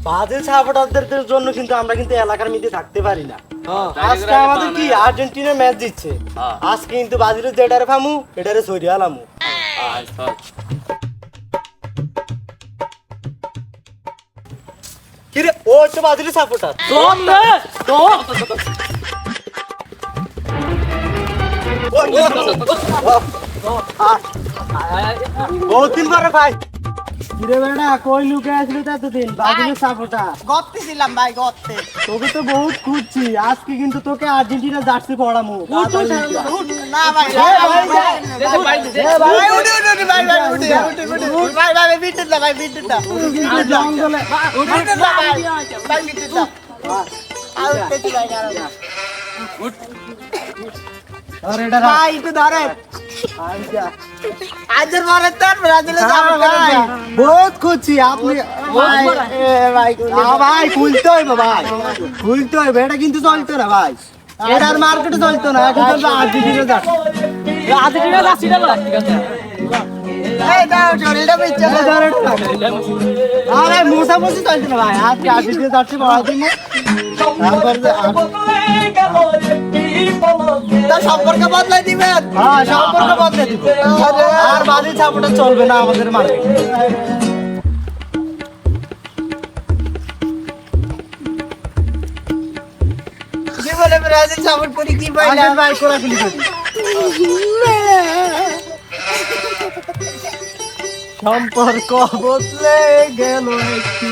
Brazil সাপোর্টারদের জন্য কিন্তু আমরা কিন্তু এলাকার মধ্যে থাকতে পারি না। আজকে আমাদের কি আর্জেন্টিনার ম্যাচ দিচ্ছে, আজকে কিন্তু ব্রাজিলের যেটারে ফামু এটারে সরিয়ে আলামু। কিরে ও হচ্ছে ব্রাজিলের সাপোর্টার। ও তিন বারে ভাই কিরে বেটা কই লুকে আসলি তা এতদিন ব্রাজিলের সাপোর্টার? গর্তে ছিলাম ভাই, গর্তে। তোকে তো বহুত খুঁজছি, আজকে কিন্তু তোকে আর্জেন্টিনা জার্সি পরামু। না ভাই, বিটুন না ভাই, বিটুন না। জঙ্গলে বিটুন না ভাই, ভাই বিটুন না। আউট পেছি ভাই, কারণ আর এটা ভাই একটু ধরে। আজের পরে তো ব্রাজিলে যাবো ভাই। বহুত খুঁজছি আপনি ভাই ভাই ভাই খুলতে হইবে ভাই, খুলতে হইবে। এটা কিন্তু চলতো না ভাই, এটা আর মার্কেটে চলতো না। এখন চলবে আর্জেন্টিনা জার্সি। আর্জেন্টিনা লাসি না ঠিক আছে এই দাও জলটা বিচ্ছে আরে মোসামুসি চলতো না ভাই, আজকে আর্জেন্টিনা জার্সি পরা দিন। তারপর তার সম্পর্ক বদলাই দিবেন। হ্যাঁ সম্পর্ক বদলে দিব, আর ব্রাজিল সাপোর্টার চলবে না আমাদের মার্কেটে। জীবনে ব্রাজিল সাপোর্ট করি কি পাইলাম ভাই কোরা খুলি করি। সম্পর্ক বদলে গেল একটি